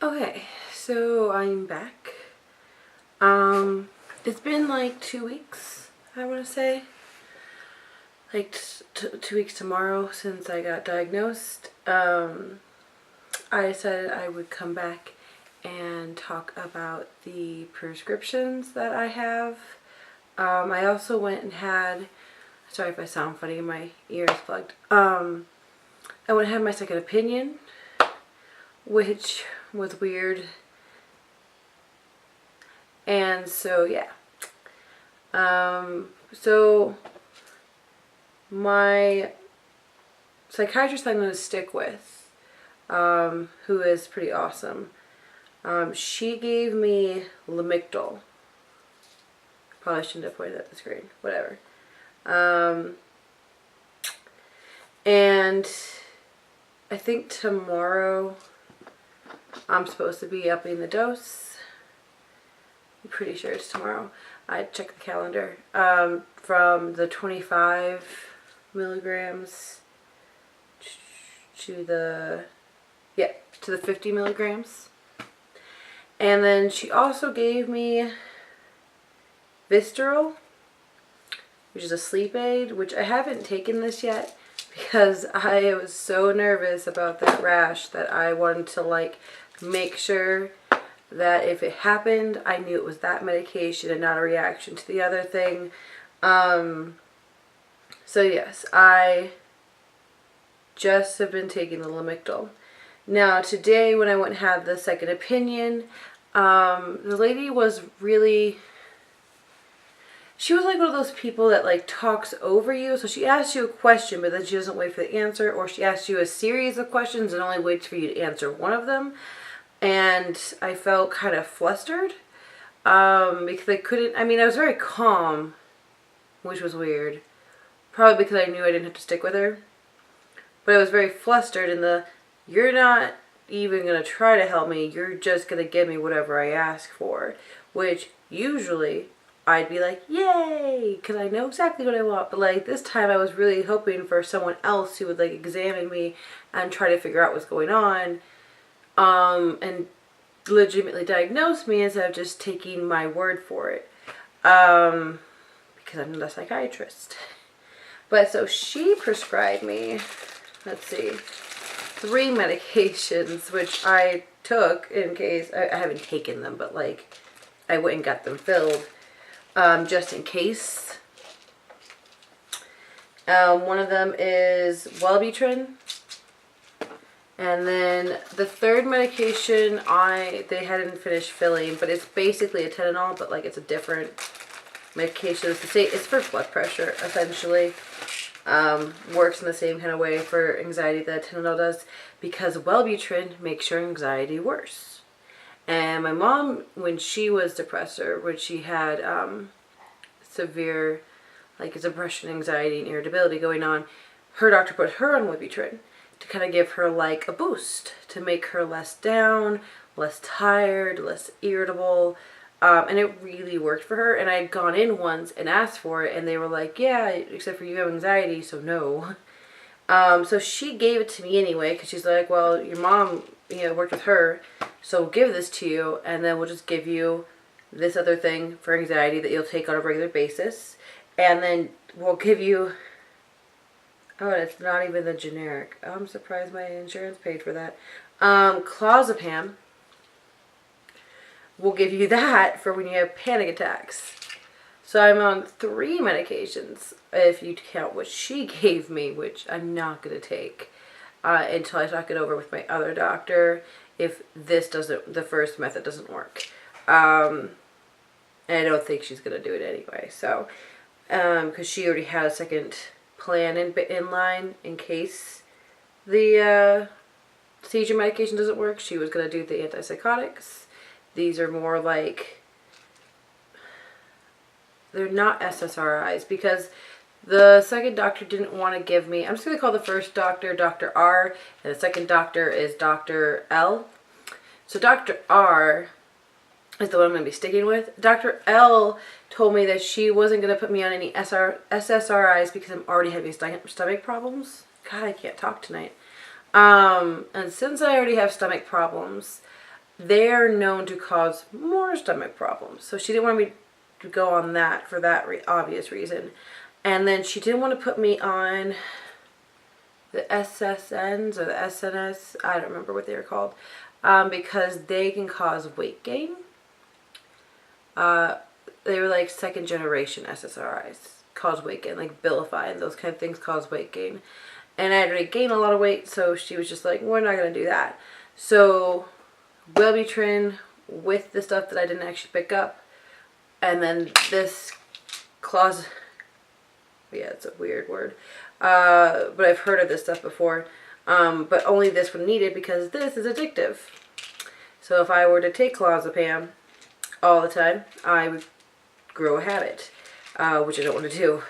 Okay, so I'm back. It's been like 2 weeks, I want to say. Like 2 weeks tomorrow since I got diagnosed. I decided I would come back and talk about the prescriptions that I have. I also went and had, sorry if I sound funny, my ear is plugged. I went and had my second opinion, which was weird. And so, yeah. So my psychiatrist I'm going to stick with, who is pretty awesome, she gave me Lamictal. Probably shouldn't have pointed at the screen. Whatever. And I think tomorrow I'm supposed to be upping the dose. I'm pretty sure it's tomorrow. I checked the calendar. From the 25 milligrams to the 50 milligrams. And then she also gave me Visceral, which is a sleep aid, which I haven't taken this yet because I was so nervous about that rash that I wanted to make sure that if it happened, I knew it was that medication and not a reaction to the other thing. So yes, I just have been taking the Lamictal. Now today when I went and had the second opinion, the lady was really, she was like one of those people that talks over you. So she asks you a question, but then she doesn't wait for the answer, or she asks you a series of questions and only waits for you to answer one of them. And I felt kind of flustered, because I was very calm, which was weird. Probably because I knew I didn't have to stick with her. But I was very flustered in you're not even going to try to help me, you're just going to give me whatever I ask for. Which usually I'd be like, yay, because I know exactly what I want. But this time I was really hoping for someone else who would examine me and try to figure out what's going on. And legitimately diagnose me instead of just taking my word for it. Because I'm not a psychiatrist. But so she prescribed me, let's see, 3 medications, which I took in case, I haven't taken them, but I went and got them filled, just in case. One of them is Wellbutrin. And then the third medication, they hadn't finished filling, but it's basically a Tylenol, but it's a different medication. It's for blood pressure, essentially. Works in the same kind of way for anxiety that Tylenol does, because Wellbutrin makes your anxiety worse. And my mom, when she was depressed, or when she had severe depression, anxiety, and irritability going on, her doctor put her on Wellbutrin to kind of give her a boost, to make her less down, less tired, less irritable. And it really worked for her. And I had gone in once and asked for it, and they were like, yeah, except for you have anxiety, so no. So she gave it to me anyway, because she's like, well, your mom, worked with her, so we'll give this to you, and then we'll just give you this other thing for anxiety that you'll take on a regular basis. And then we'll give you, oh, it's not even the generic. I'm surprised my insurance paid for that. Clozapam. We'll give you that for when you have panic attacks. So I'm on 3 medications, if you count what she gave me, which I'm not going to take until I talk it over with my other doctor, if the first method doesn't work. And I don't think she's going to do it anyway. So, because she already had a second plan in line in case the seizure medication doesn't work. She was going to do the antipsychotics. These are more they're not SSRIs, because the second doctor didn't want to give me, I'm just going to call the first doctor Dr. R, and the second doctor is Dr. L. So Dr. R is the one I'm going to be sticking with. Dr. L told me that she wasn't going to put me on any SSRIs because I'm already having stomach problems. God, I can't talk tonight. And since I already have stomach problems, they're known to cause more stomach problems. So she didn't want me to go on that for that obvious reason. And then she didn't want to put me on the SSNs or the SNS. I don't remember what they were called. Because they can cause weight gain. They were like second generation SSRIs. Cause weight gain. Like Abilify and those kind of things cause weight gain. And I had already gained a lot of weight. So she was just like, we're not going to do that. So Wellbutrin with the stuff that I didn't actually pick up. And then this yeah, it's a weird word. But I've heard of this stuff before. But only this one needed because this is addictive. So if I were to take clozapam all the time, I would grow a habit, which I don't want to do.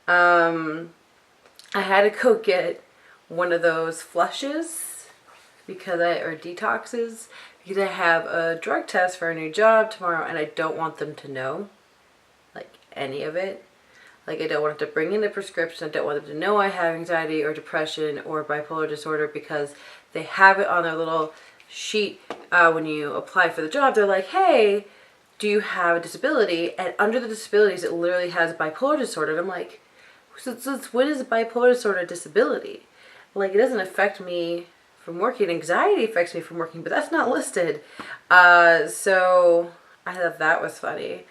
I had to go get one of those flushes or detoxes because I have a drug test for a new job tomorrow and I don't want them to know, like, any of it. Like, I don't want them to bring in a prescription. I don't want them to know I have anxiety or depression or bipolar disorder because they have it on their little sheet when you apply for the job. They're like, hey, do you have a disability? And under the disabilities, it literally has bipolar disorder. And I'm like, so what is a bipolar disorder a disability? Like, it doesn't affect me from working. Anxiety affects me from working, but that's not listed. So I thought that was funny.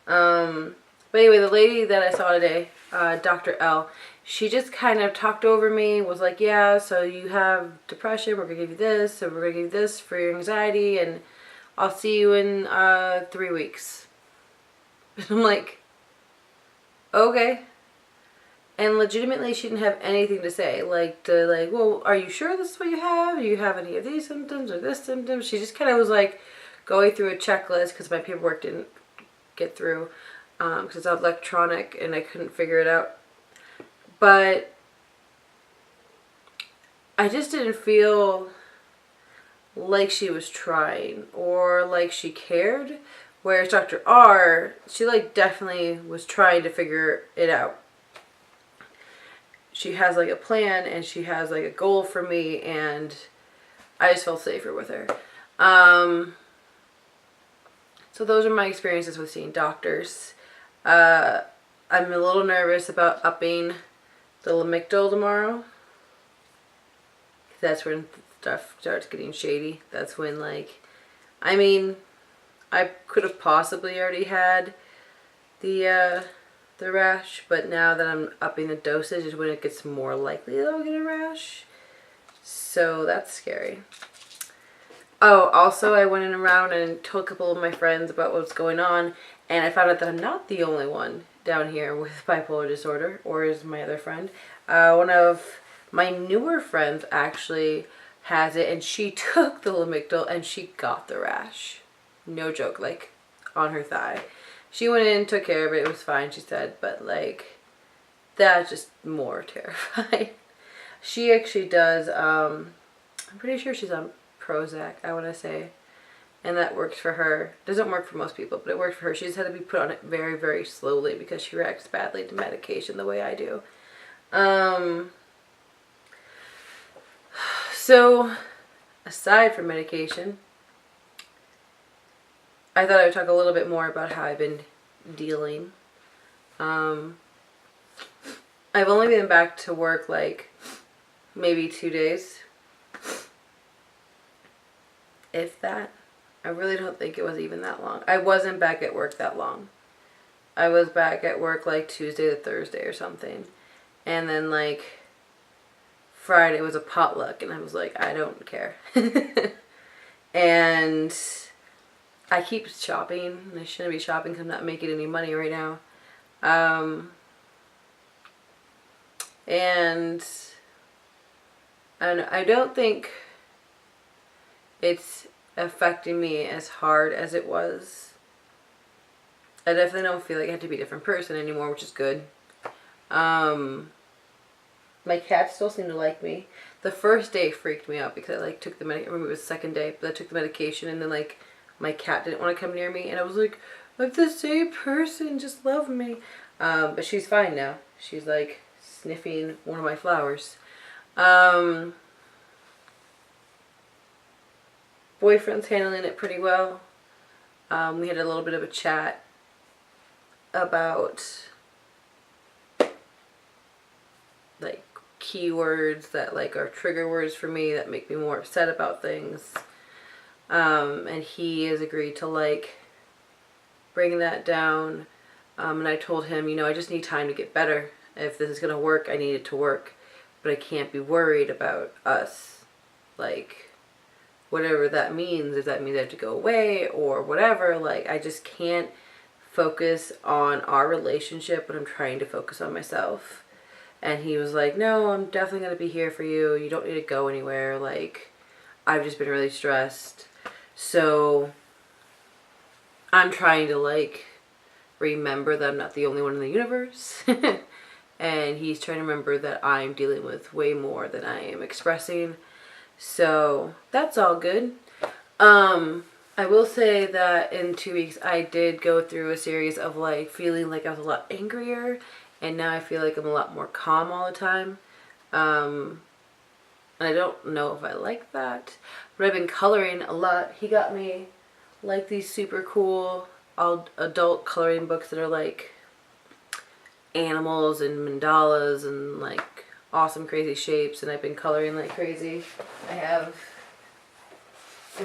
But anyway, the lady that I saw today, Dr. L, she just kind of talked over me, was like, yeah, so you have depression, we're going to give you this, so we're going to give you this for your anxiety, and I'll see you in 3 weeks. And I'm like, okay. And legitimately, she didn't have anything to say. Like, well, are you sure this is what you have? Do you have any of these symptoms or this symptom? She just kind of was like going through a checklist because my paperwork didn't get through. Because it's electronic and I couldn't figure it out. But I just didn't feel like she was trying or like she cared. Whereas Dr. R, she like definitely was trying to figure it out. She has like a plan and she has like a goal for me and I just felt safer with her. So those are my experiences with seeing doctors. I'm a little nervous about upping the Lamictal tomorrow. That's when stuff starts getting shady. That's when, like, I mean, I could have possibly already had the rash, but now that I'm upping the dosage is when it gets more likely that I'll get a rash. So that's scary. Oh, also I went in around and told a couple of my friends about what's going on, and I found out that I'm not the only one down here with bipolar disorder, or is my other friend. One of my newer friends actually has it, and she took the Lamictal and she got the rash. No joke, like on her thigh. She went in, took care of it, it was fine, she said, but like, that's just more terrifying. She actually does, I'm pretty sure she's on Prozac, I want to say, and that works for her. Doesn't work for most people, but it worked for her. She just had to be put on it very, very slowly because she reacts badly to medication the way I do. So aside from medication, I thought I would talk a little bit more about how I've been dealing. I've only been back to work like maybe 2 days, if that. I really don't think it was even that long. I wasn't back at work that long. I was back at work like Tuesday to Thursday or something. And then like Friday was a potluck and I was like, I don't care. And I keep shopping. I shouldn't be shopping because I'm not making any money right now. And I don't think it's affecting me as hard as it was. I definitely don't feel like I have to be a different person anymore, which is good. My cats still seem to like me. The first day freaked me out because I like took the I remember it was the second day, but I took the medication and then like my cat didn't want to come near me and I was like, I'm the same person, just love me. But she's fine now. She's like sniffing one of my flowers. boyfriend's handling it pretty well. We had a little bit of a chat about like keywords that like are trigger words for me that make me more upset about things. And he has agreed to like bring that down. And I told him, you know, I just need time to get better. If this is going to work, I need it to work. But I can't be worried about us. Like, whatever that means, if that means I have to go away or whatever, like, I just can't focus on our relationship when I'm trying to focus on myself. And he was like, no, I'm definitely going to be here for you. You don't need to go anywhere. Like, I've just been really stressed. So, I'm trying to, like, remember that I'm not the only one in the universe. And he's trying to remember that I'm dealing with way more than I am expressing. So that's all good. I will say that in 2 weeks I did go through a series of like feeling like I was a lot angrier, and now I feel like I'm a lot more calm all the time. And I don't know if I like that, but I've been coloring a lot. He got me like these super cool adult coloring books that are like animals and mandalas and like awesome crazy shapes, and I've been coloring like crazy. I've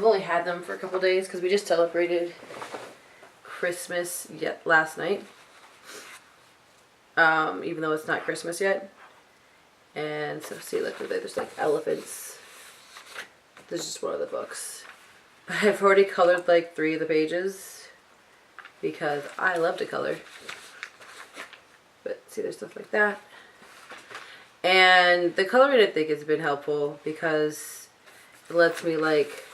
only had them for a couple days because we just celebrated Christmas last night, even though it's not Christmas yet. And so see, look, there's like elephants. This is just one of the books, but I've already colored like 3 of the pages because I love to color. But see, there's stuff like that. And the coloring, I think, has been helpful because it lets me like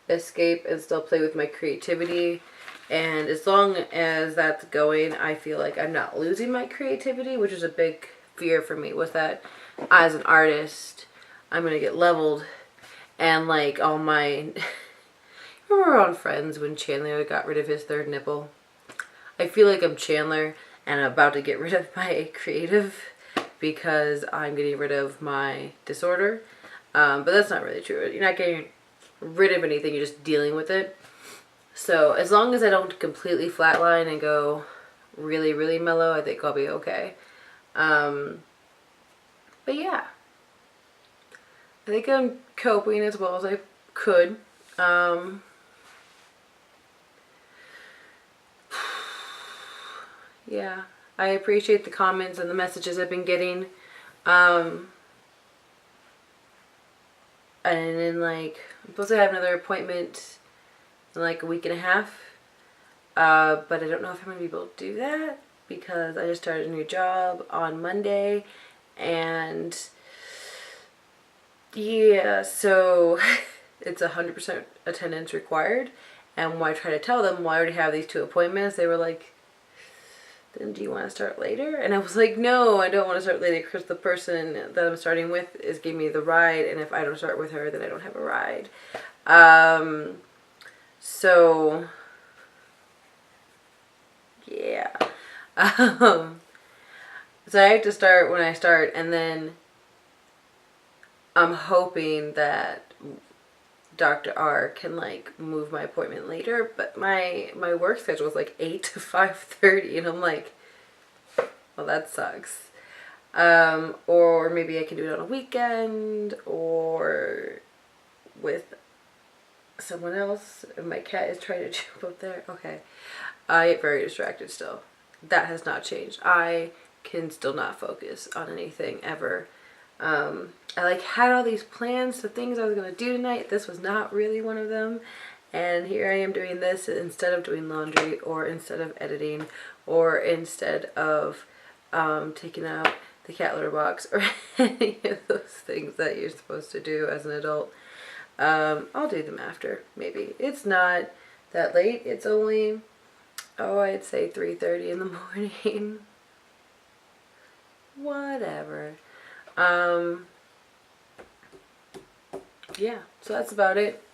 escape and still play with my creativity. And as long as that's going, I feel like I'm not losing my creativity, which is a big fear for me, was that as an artist, I'm going to get leveled. And like all my... Remember on Friends when Chandler got rid of his 3rd nipple? I feel like I'm Chandler and I'm about to get rid of my creative because I'm getting rid of my disorder. But that's not really true. You're not getting rid of anything, you're just dealing with it. So as long as I don't completely flatline and go really, really mellow, I think I'll be okay. But yeah. I think I'm coping as well as I could. Yeah, I appreciate the comments and the messages I've been getting. And then like, I'm supposed to have another appointment in like a week and a half. But I don't know if I'm going to be able to do that because I just started a new job on Monday. And yeah, so it's 100% attendance required. And when I try to tell them, well, I already have these 2 appointments, they were like, then do you want to start later? And I was like, no, I don't want to start later because the person that I'm starting with is giving me the ride, and if I don't start with her, then I don't have a ride. So yeah. So I have to start when I start, and then I'm hoping that Dr. R can like move my appointment later, but my work schedule is like 8 to 5:30, and I'm like, well, that sucks. Or maybe I can do it on a weekend or with someone else. And my cat is trying to jump up there. Okay. I get very distracted still. That has not changed. I can still not focus on anything ever. I like had all these plans to things I was going to do tonight. This was not really one of them. And here I am doing this instead of doing laundry, or instead of editing, or instead of taking out the cat litter box, or any of those things that you're supposed to do as an adult. I'll do them after, maybe. It's not that late. It's only, I'd say 3:30 in the morning. Whatever. Yeah, so that's about it.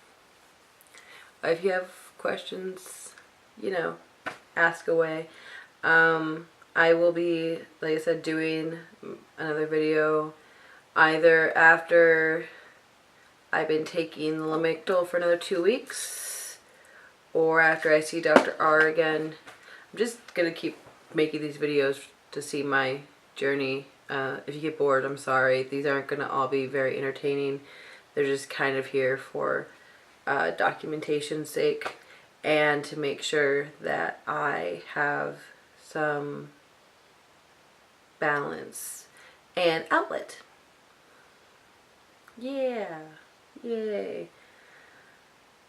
If you have questions, you know, ask away. I will be, like I said, doing another video either after I've been taking the Lamictal for another 2 weeks, or after I see Dr. R again. I'm just gonna keep making these videos to see my journey. If you get bored, I'm sorry. These aren't gonna all be very entertaining. They're just kind of here for documentation's sake and to make sure that I have some balance and outlet. Yeah. Yay.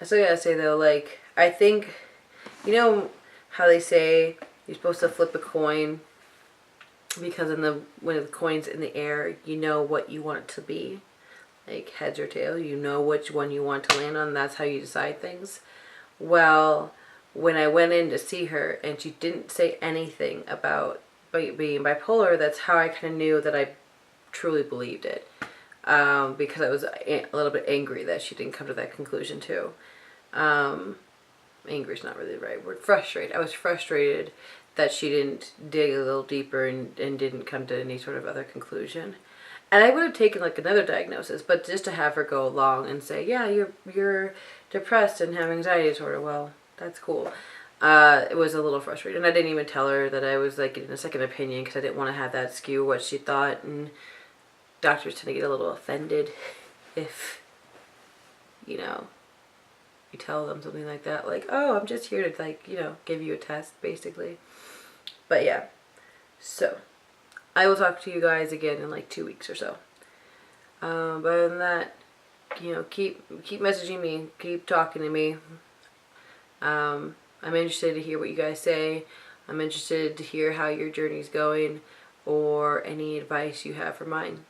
I still gotta say though, like, I think, you know how they say you're supposed to flip a coin because when the coin's in the air, you know what you want it to be, like heads or tails. You know which one you want to land on. That's how you decide things. Well, when I went in to see her and she didn't say anything about being bipolar, that's how I kind of knew that I truly believed it. Because I was a little bit angry that she didn't come to that conclusion too. Angry is not really the right word. Frustrated. I was frustrated that she didn't dig a little deeper and didn't come to any sort of other conclusion. And I would have taken like another diagnosis, but just to have her go along and say, yeah, you're depressed and have anxiety disorder. Well, that's cool. It was a little frustrating. And I didn't even tell her that I was like getting a second opinion because I didn't want to have that skew what she thought. And doctors tend to get a little offended if, you know, you tell them something like that. Like, oh, I'm just here to, like, you know, give you a test, basically. But yeah. So, I will talk to you guys again in like 2 weeks or so. But other than that, you know, keep messaging me. Keep talking to me. I'm interested to hear what you guys say. I'm interested to hear how your journey's going or any advice you have for mine.